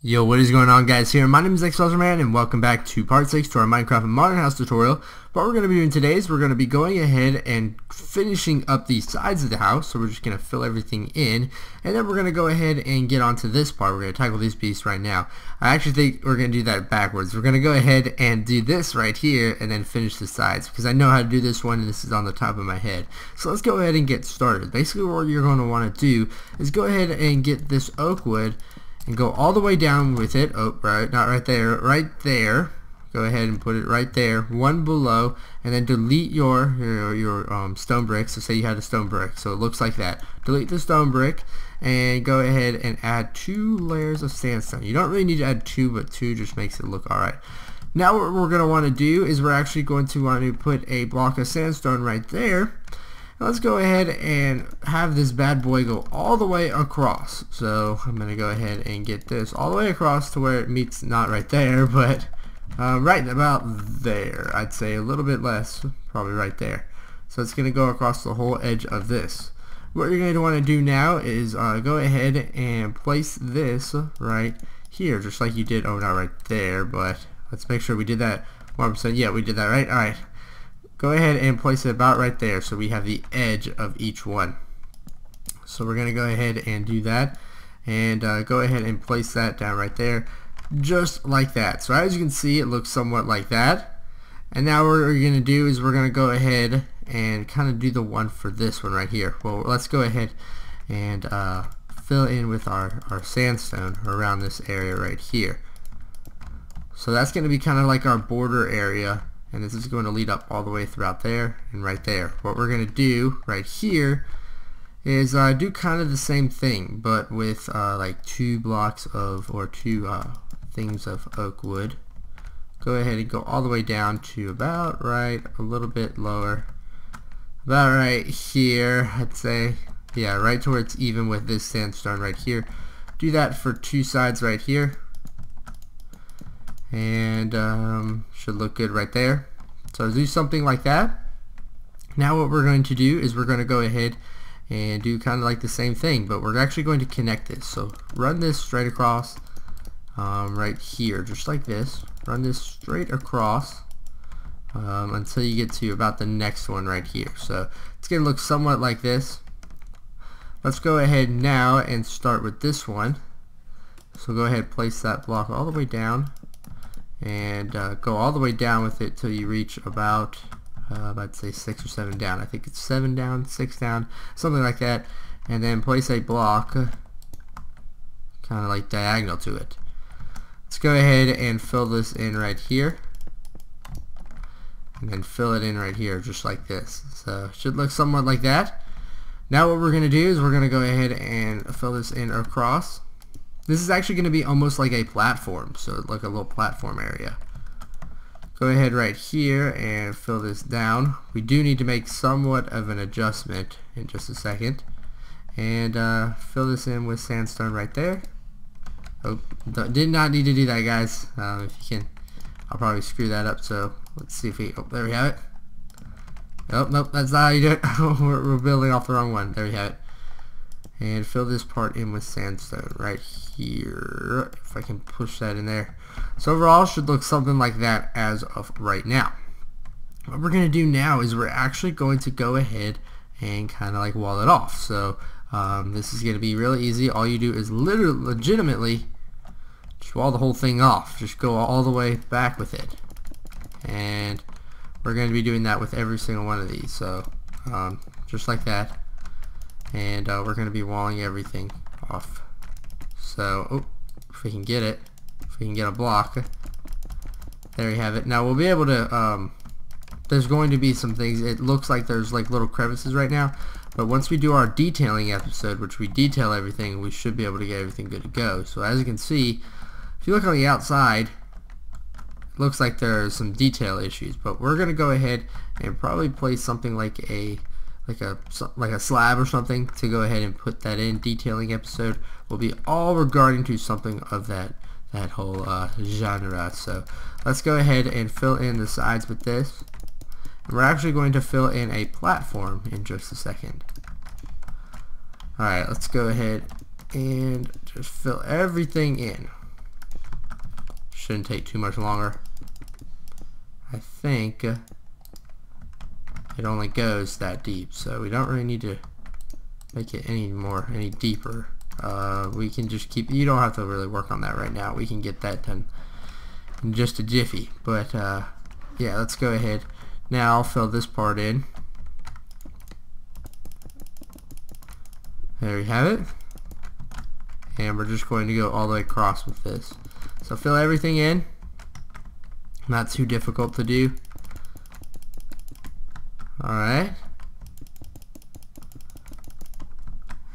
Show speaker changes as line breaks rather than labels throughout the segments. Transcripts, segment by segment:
Yo, what is going on, guys? Here, my name is xBuzzerman and welcome back to part 6 to our Minecraft and Modern House tutorial. What we're going to be doing today is we're going to be going ahead and finishing up the sides of the house. So we're just going to fill everything in, and then we're going to go ahead and get onto this part. We're going to tackle these beasts right now. I actually think we're going to do that backwards. We're going to go ahead and do this right here and then finish the sides, because I know how to do this one and this is on the top of my head. So let's go ahead and get started. Basically what you're going to want to do is go ahead and get this oak wood and go all the way down with it. Oh, right, not right there, right there. Go ahead and put it right there, one below, and then delete your stone brick. So say you had a stone brick, so it looks like that. Delete the stone brick and go ahead and add 2 layers of sandstone. You don't really need to add 2, but 2 just makes it look alright. Now what we're going to want to do is we're actually going to want to put a block of sandstone right there. Let's go ahead and have this bad boy go all the way across. So I'm going to go ahead and get this all the way across to where it meets, not right there, but right about there. I'd say a little bit less, probably right there. So it's going to go across the whole edge of this. What you're going to want to do now is go ahead and place this right here, just like you did. Oh, not right there, but let's make sure we did that 100%. Yeah, we did that right. Alright. Go ahead and place it about right there so we have the edge of each one. So we're going to go ahead and do that, and go ahead and place that down right there, just like that. So as you can see, it looks somewhat like that. And now what we're going to do is we're going to go ahead and kind of do the one for this one right here. Well, let's go ahead and fill in with our sandstone around this area right here. So that's going to be kind of like our border area, and this is going to lead up all the way throughout there and right there. What we're going to do right here is do kind of the same thing, but with like 2 blocks of, or 2 things of oak wood. Go ahead and go all the way down to about right, a little bit lower, about right here, I'd say. Yeah, right to where it's even with this sandstone right here. Do that for 2 sides right here, and should look good right there. So do something like that. Now what we're going to do is we're going to go ahead and do kind of like the same thing, but we're actually going to connect this. So run this straight across right here, just like this. Run this straight across until you get to about the next one right here. So it's going to look somewhat like this. Let's go ahead now and start with this one. So go ahead, place that block all the way down, and go all the way down with it till you reach about I'd say 6 or 7 down. I think it's 7 down, 6 down, something like that, and then place a block kind of like diagonal to it. Let's go ahead and fill this in right here, and then fill it in right here just like this. So it should look somewhat like that. Now what we're going to do is we're going to go ahead and fill this in across. This is actually going to be almost like a platform, so like a little platform area. Go ahead right here and fill this down. We do need to make somewhat of an adjustment in just a second, and fill this in with sandstone right there. Oh, did not need to do that, guys. If you can, I'll probably screw that up. So let's see if we, oh, there we have it. Oh, nope, that's not how you do it. we're building off the wrong one. There we have it. And fill this part in with sandstone right here, if I can push that in there. So overall it should look something like that as of right now. What we're going to do now is we're actually going to go ahead and kind of like wall it off. So this is going to be really easy. All you do is legitimately just wall the whole thing off. Just go all the way back with it, and we're going to be doing that with every single one of these. So just like that. And we're going to be walling everything off. So, oh, if we can get it, if we can get a block, there you have it. Now we'll be able to, there's going to be some things, it looks like there's like little crevices right now, but once we do our detailing episode, which we detail everything, we should be able to get everything good to go. So as you can see, if you look on the outside, it looks like there's some detail issues, but we're going to go ahead and probably place something like a slab or something to go ahead and put that in. Detailing episode will be all regarding to something of that whole genre. So let's go ahead and fill in the sides with this, and we're actually going to fill in a platform in just a second. Alright, let's go ahead and just fill everything in. shouldn't take too much longer. I think it only goes that deep, so we don't really need to make it any deeper. We can just keep, you don't have to really work on that right now. We can get that done in just a jiffy. But yeah, let's go ahead. Now I'll fill this part in. There we have it. And we're just going to go all the way across with this. So fill everything in. Not too difficult to do. Alright.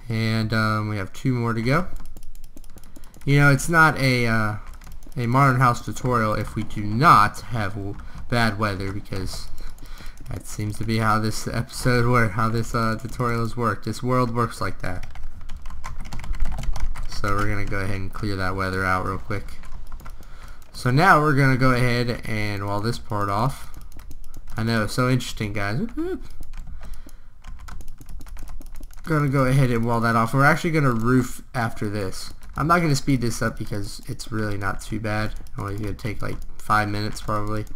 And we have 2 more to go. You know, it's not a modern house tutorial if we do not have bad weather, because that seems to be how this episode works, how this tutorial has worked. This world works like that. So we're gonna go ahead and clear that weather out real quick. So now we're gonna go ahead and wall this part off. I know, so interesting, guys. Gonna go ahead and wall that off. We're actually gonna roof after this. I'm not gonna speed this up because it's really not too bad. Only gonna take like 5 minutes probably.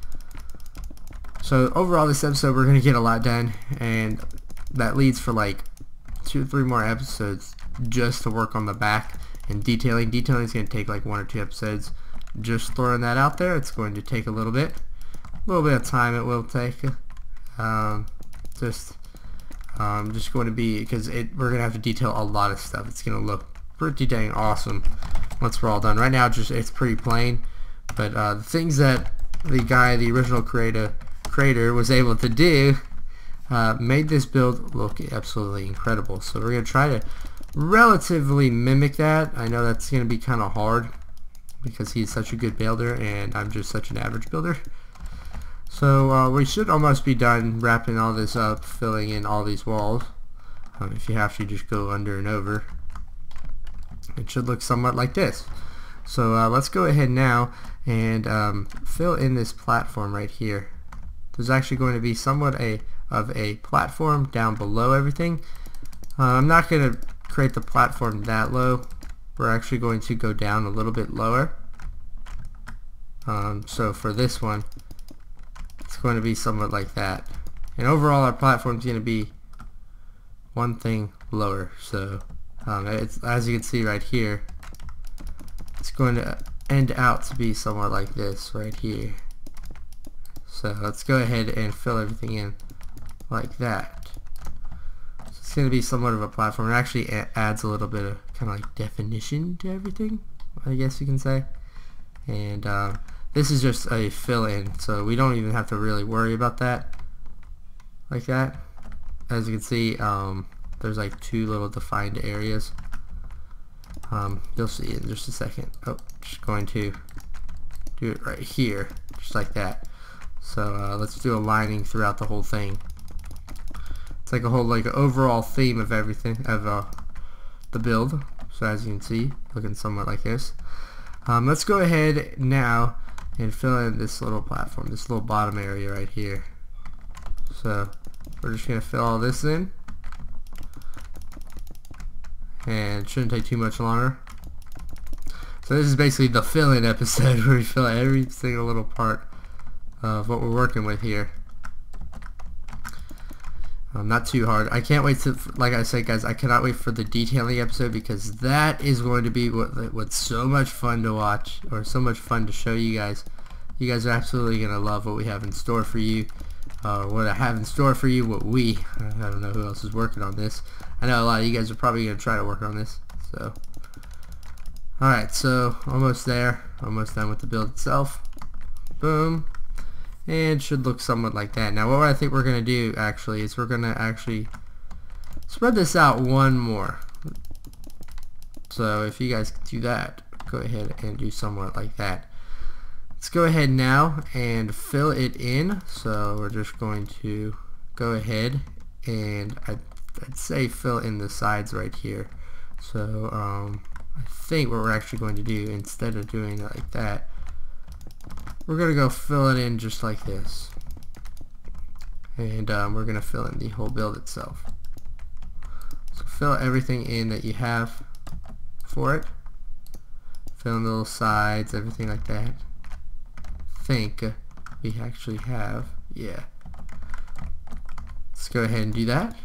So overall, this episode we're gonna get a lot done, and that leads for like 2 or 3 more episodes just to work on the back and detailing. Detailing is gonna take like 1 or 2 episodes. Just throwing that out there. It's going to take a little bit of time. It will take. Just going to be, because we're gonna have to detail a lot of stuff. It's gonna look pretty dang awesome once we're all done. Right now, it's pretty plain, but the things that the original creator was able to do made this build look absolutely incredible. So we're gonna try to relatively mimic that. I know that's gonna be kind of hard because he's such a good builder and I'm just such an average builder. So we should almost be done wrapping all this up, filling in all these walls. If you have to, just go under and over. It should look somewhat like this. So let's go ahead now and fill in this platform right here. There's actually going to be somewhat of a platform down below everything. I'm not going to create the platform that low. We're actually going to go down a little bit lower. So for this one, it's going to be somewhat like that. And overall, our platform is going to be one thing lower. So it's, as you can see right here, it's going to end out to be somewhat like this right here. So let's go ahead and fill everything in like that. So it's going to be somewhat of a platform. It actually adds a little bit of kind of like definition to everything, I guess you can say. And this is just a fill-in, so we don't even have to really worry about that like that. As you can see, there's like 2 little defined areas. You'll see in just a second. Oh, just going to do it right here, just like that. So let's do a lining throughout the whole thing. It's like a whole overall theme of everything of the build. So as you can see, looking somewhat like this. Let's go ahead now and fill in this little platform, this little bottom area right here. So we're just gonna fill all this in, and it shouldn't take too much longer. So this is basically the fill-in episode where we fill every single little part of what we're working with here. Not too hard. I can't wait to, like I said, guys, I cannot wait for the detailing episode, because that is going to be what's so much fun to watch, or so much fun to show you guys. You guys are absolutely going to love what we have in store for you. What I have in store for you, I don't know who else is working on this. I know a lot of you guys are probably going to try to work on this. So, alright, so almost there. Almost done with the build itself. Boom. And it should look somewhat like that. Now what I think we're going to do actually is we're going to actually spread this out one more. So if you guys do that, go ahead and do somewhat like that. Let's go ahead now and fill it in. So we're just going to go ahead and I'd say fill in the sides right here. So I think what we're actually going to do, instead of doing it like that, we're going to go fill it in just like this. And we're going to fill in the whole build itself. So fill everything in that you have for it. Fill in the little sides, everything like that. think we actually have. Yeah. Let's go ahead and do that.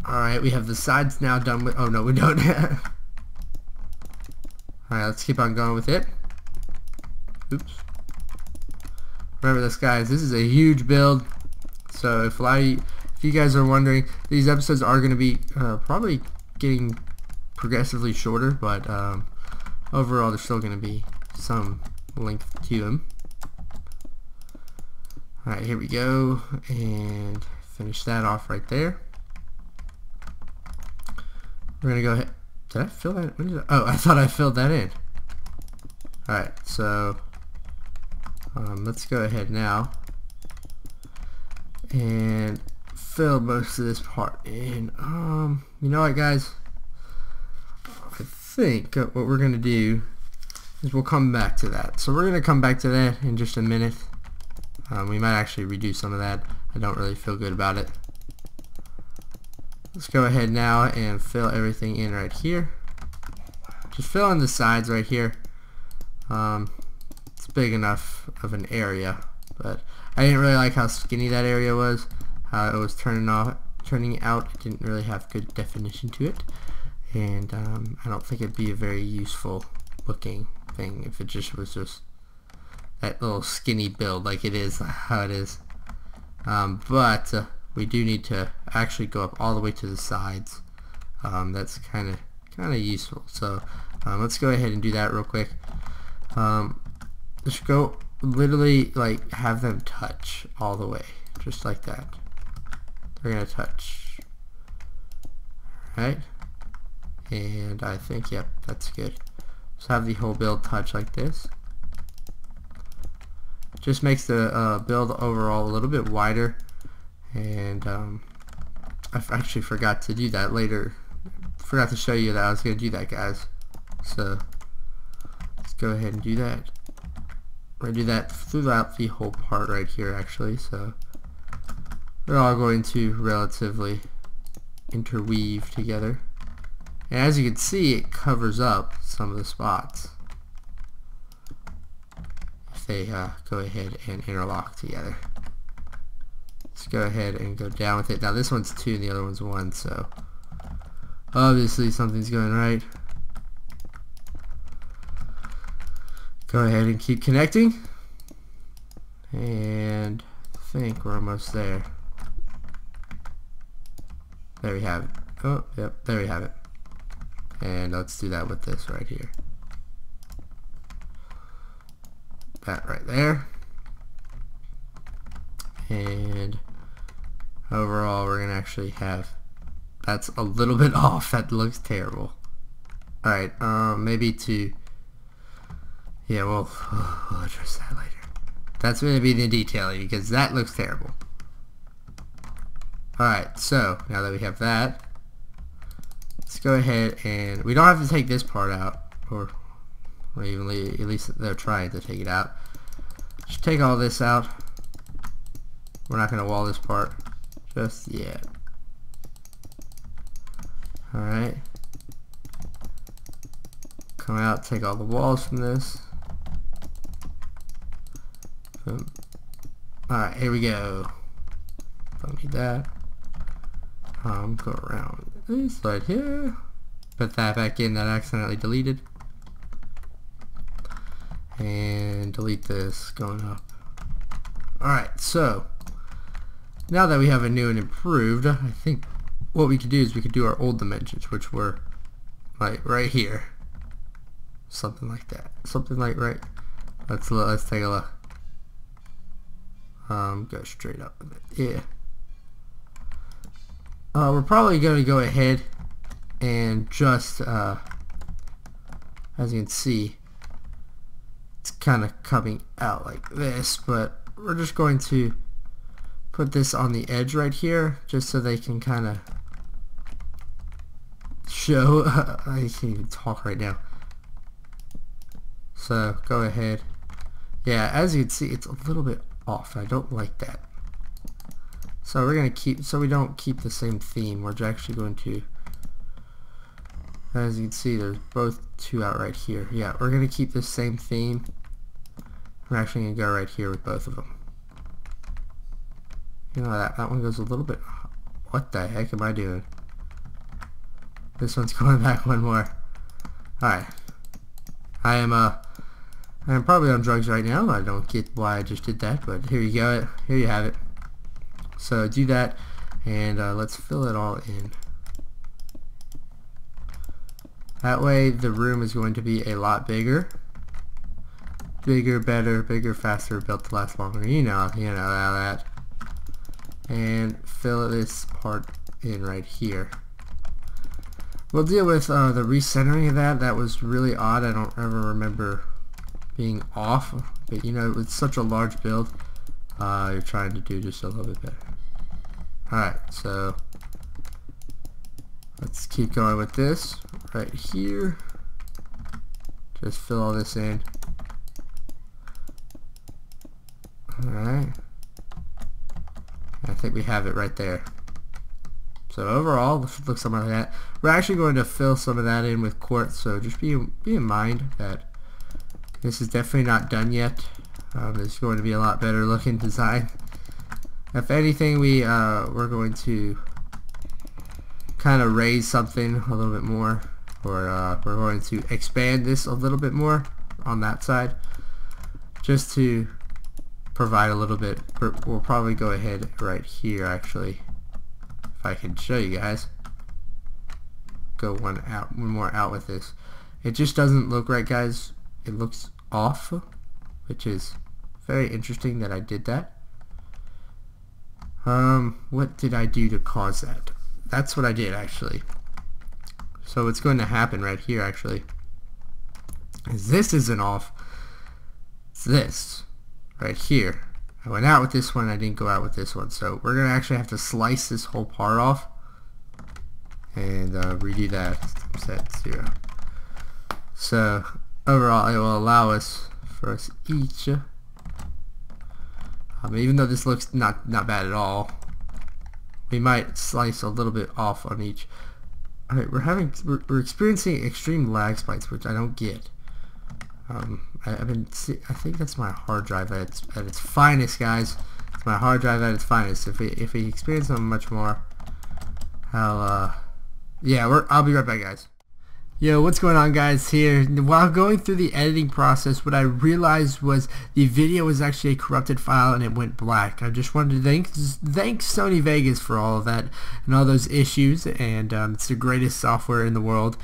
Alright, we have the sides now done with. Oh no, we don't. Alright, let's keep on going with it. Oops. Remember this, guys, this is a huge build. So if you guys are wondering, these episodes are going to be probably getting progressively shorter, but overall there's still going to be some length to them. Alright, here we go, and finish that off right there. We're going to go ahead. Did I fill that? When did oh, I thought I filled that in. Alright, so let's go ahead now and fill most of this part in. You know what, guys? I think what we're going to do is we'll come back to that. So we're going to come back to that in just a minute. We might actually redo some of that. I don't really feel good about it. Let's go ahead now and fill everything in right here. Just fill in the sides right here. It's big enough of an area, but I didn't really like how skinny that area was. How it was turning out. It didn't really have good definition to it, and I don't think it'd be a very useful looking thing if it just was just that little skinny build like it is, how it is. But we do need to actually go up all the way to the sides. That's kind of useful. So let's go ahead and do that real quick. Just go literally like have them touch all the way, just like that. They're gonna touch. Alright, and I think, yep, that's good. Just have the whole build touch like this. Just makes the build overall a little bit wider. And I actually forgot to do that later. Forgot to show you that I was going to do that, guys. So let's go ahead and do that. We're going to do that throughout the whole part right here, actually. So we're all going to relatively interweave together. And as you can see, it covers up some of the spots if they go ahead and interlock together. Let's go ahead and go down with it. Now this one's 2 and the other one's 1, so obviously something's going right. Go ahead and keep connecting, and I think we're almost there. There we have it. Oh, yep, there we have it. And let's do that with this right here. That right there. And overall we're gonna actually have, that's a little bit off. That looks terrible. Alright, maybe to, yeah, we'll address that later. That's gonna be the detailing because that looks terrible. Alright, so now that we have that, let's go ahead and we don't have to take this part out, or even at least they're trying to take it out. Just take all this out. We're not going to wall this part just yet. Alright. Come out, take all the walls from this. Boom. Alright, here we go. Don't need that. Go around this right here. Put that back in that I accidentally deleted. And delete this going up. Alright, so now that we have a new and improved, I think what we could do is we could do our old dimensions, which were like right here. Something like that. Something like right. Let's take a look. Go straight up with it. Yeah. We're probably going to go ahead and just, as you can see, it's kind of coming out like this, but we're just going to put this on the edge right here just so they can kind of show. I can't even talk right now. So go ahead. Yeah, as you can see, it's a little bit off. I don't like that. So we're going to keep, so we don't keep the same theme, we're actually going to As you can see, there's both two out right here. Yeah, we're gonna keep the same theme. We're actually gonna go right here with both of them. You know, that one goes a little bit. What the heck am I doing? This one's going back one more. Alright. I am probably on drugs right now. I don't get why I just did that, but here you go. Here you have it. So do that, and let's fill it all in. That way the room is going to be a lot bigger. Bigger, better, bigger, faster, built to last longer. You know that. And fill this part in right here. We'll deal with the recentering of that. That was really odd. I don't ever remember being off, but you know, with such a large build, you're trying to do just a little bit better. Alright, so let's keep going with this right here. Just fill all this in. Alright. I think we have it right there. So overall, this should look something like that. We're actually going to fill some of that in with quartz, so just be in mind that this is definitely not done yet. It's going to be a lot better looking design. If anything, we're going to kind of raise something a little bit more, or we're going to expand this a little bit more on that side, just to provide a little bit. We'll probably go ahead right here, actually, if I can show you guys. Go one more out with this. It just doesn't look right, guys. It looks off, which is very interesting that I did that. What did I do to cause that? That's what I did, actually. So what's going to happen right here, actually, is this isn't off. It's this right here. I went out with this one, I didn't go out with this one, so we're gonna actually have to slice this whole part off and redo that. Set 0. So overall, it will allow us for us each, even though this looks not bad at all, we might slice a little bit off on each. Alright, we're experiencing extreme lag spikes, which I don't get. I think that's my hard drive at its finest, guys. It's my hard drive at its finest. If we experience them much more, I'll be right back, guys. Yo, what's going on, guys? Here, while going through the editing process, what I realized was the video was actually a corrupted file and it went black. I just wanted to thank Sony Vegas for all of that and all those issues, and it's the greatest software in the world.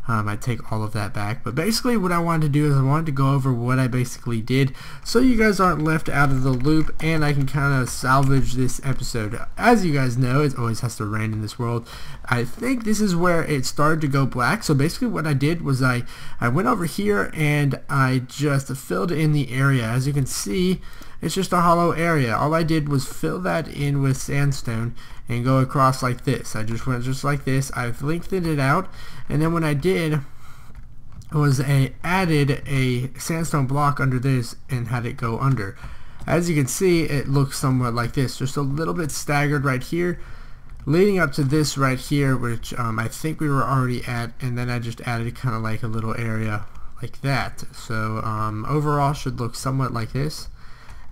I take all of that back, but basically what I wanted to do is I wanted to go over what I basically did so you guys aren't left out of the loop and I can kind of salvage this episode. As you guys know, it always has to rain in this world. I think this is where it started to go black. So basically what I did was I went over here and I just filled in the area. As you can see, it's just a hollow area. All I did was fill that in with sandstone and go across like this. I just went just like this. I've lengthened it out, and then what I did was I added a sandstone block under this and had it go under. As you can see, it looks somewhat like this, just a little bit staggered right here, leading up to this right here, which I think we were already at, and then I just added kind of like a little area like that. So overall should look somewhat like this.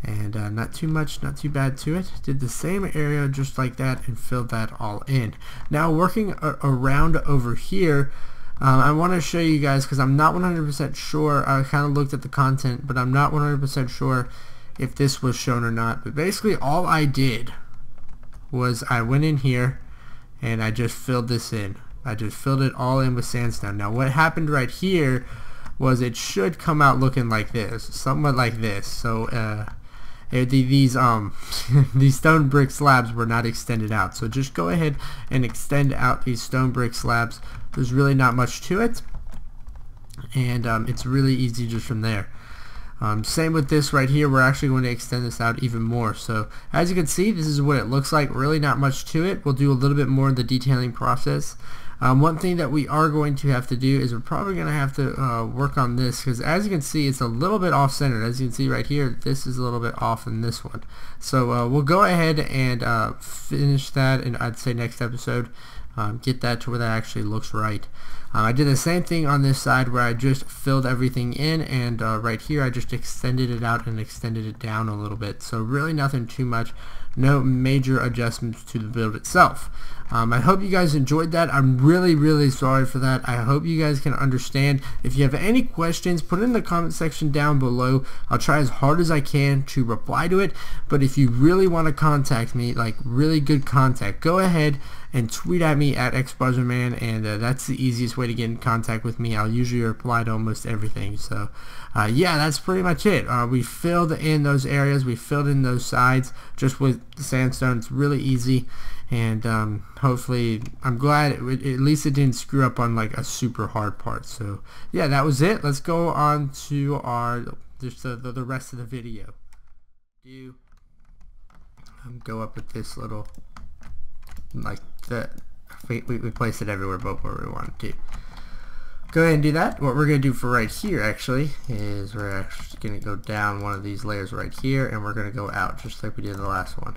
And not too much, not too bad to it. Did the same area just like that and filled that all in. Now working around over here, I want to show you guys, because I'm not 100% sure. I kind of looked at the content, but I'm not 100% sure if this was shown or not. But basically all I did was I went in here and I just filled this in. I just filled it all in with sandstone. Now what happened right here was it should come out looking like this, somewhat like this. So these stone brick slabs were not extended out, so just go ahead and extend out these stone brick slabs. There's really not much to it, and it's really easy just from there. Same with this right here. We're actually going to extend this out even more. So as you can see, this is what it looks like. Really not much to it. We'll do a little bit more of the detailing process. One thing that we are going to have to do is we're probably going to have to work on this, because as you can see, it's a little bit off-centered. As you can see right here, this is a little bit off in this one. So we'll go ahead and finish that, and I'd say next episode. get that to where that actually looks right. I did the same thing on this side where I just filled everything in, and right here I just extended it out and extended it down a little bit. So really nothing too much, no major adjustments to the build itself. I hope you guys enjoyed that. I'm really sorry for that. I hope you guys can understand. If you have any questions, put it in the comment section down below. I'll try as hard as I can to reply to it. But if you really want to contact me, like really good contact, go ahead and tweet at me at xBuzzerman, and that's the easiest way to get in contact with me. I'll usually reply to almost everything. So yeah, that's pretty much it. We filled in those areas, we filled in those sides just with sandstone. It's really easy, and hopefully, I'm glad at least it didn't screw up on like a super hard part. So yeah, that was it. Let's go on to our the rest of the video. Go up with this little, like that. We placed it everywhere but where we wanted to. Go ahead and do that. What we're going to do for right here actually is we're actually going to go down one of these layers right here, and we're going to go out just like we did in the last one.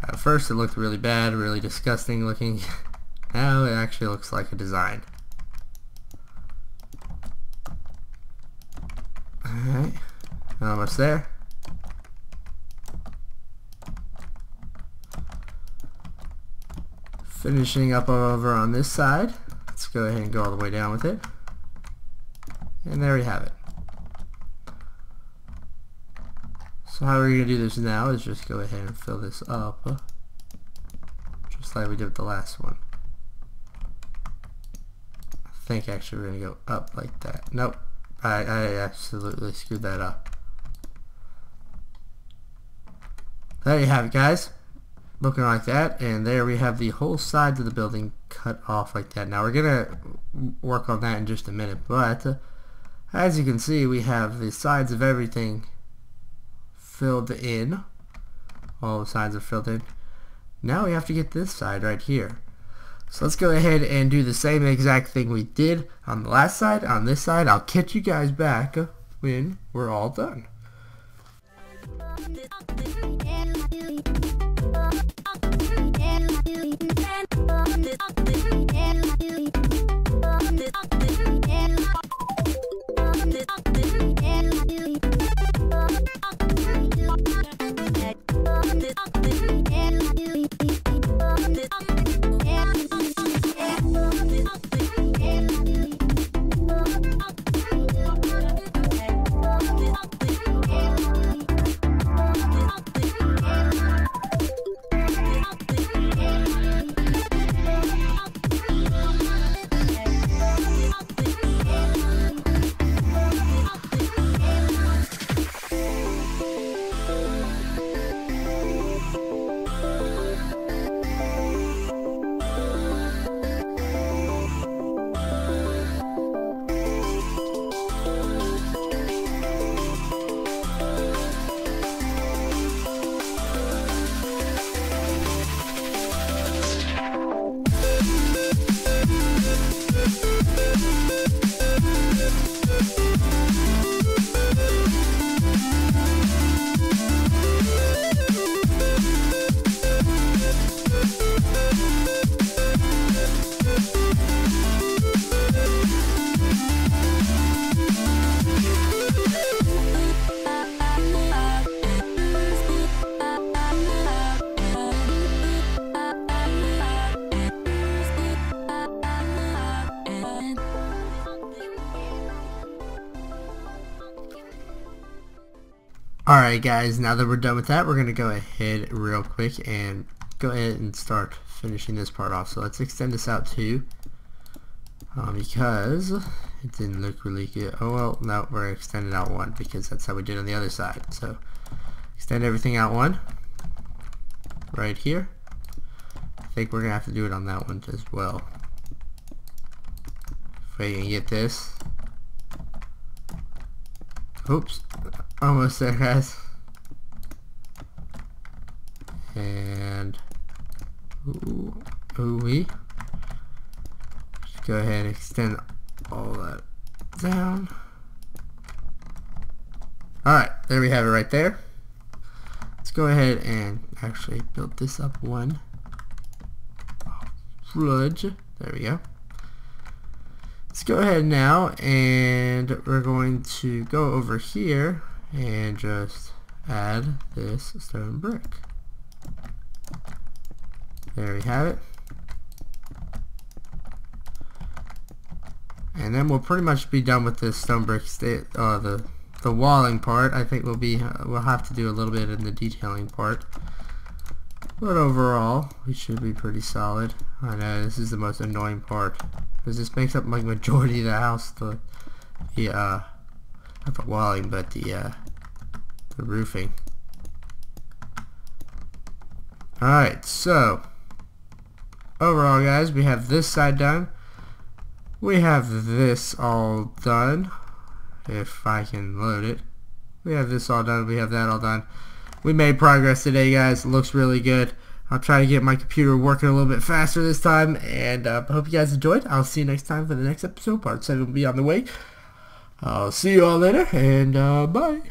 At first it looked really bad, really disgusting looking. Now it actually looks like a design. Alright, almost there. Finishing up over on this side. Let's go ahead and go all the way down with it. And there we have it. So how we're going to do this now is just go ahead and fill this up. Just like we did with the last one. I think actually we're going to go up like that. Nope. I absolutely screwed that up. There you have it, guys. Looking like that, and there we have the whole sides of the building cut off like that. Now we're gonna work on that in just a minute, but as you can see, we have the sides of everything filled in. All the sides are filled in. Now we have to get this side right here. So let's go ahead and do the same exact thing we did on the last side. On this side, I'll catch you guys back when we're all done. Alright guys, now that we're done with that, we're going to go ahead real quick and go ahead and start finishing this part off. So let's extend this out too, because it didn't look really good. Oh well, no, we're extending out one because that's how we did on the other side. So extend everything out one right here. I think we're going to have to do it on that one as well. If we can get this. Oops, almost there guys. And ooh-wee. Just go ahead and extend all that down. Alright, there we have it right there. Let's go ahead and actually build this up one. sludge. There we go. Let's go ahead now, and we're going to go over here and just add this stone brick. There we have it. And then we'll pretty much be done with this stone brick the walling part. I think we'll have to do a little bit in the detailing part. But overall, we should be pretty solid. I know this is the most annoying part, because this makes up like majority of the house, not the walling, but the roofing. Alright, so overall guys, we have this side done. We have this all done. If I can load it. We have this all done. We have that all done. We made progress today, guys. It looks really good. I'll try to get my computer working a little bit faster this time, and hope you guys enjoyed. I'll see you next time for the next episode. Part 7 will be on the way. I'll see you all later, and bye.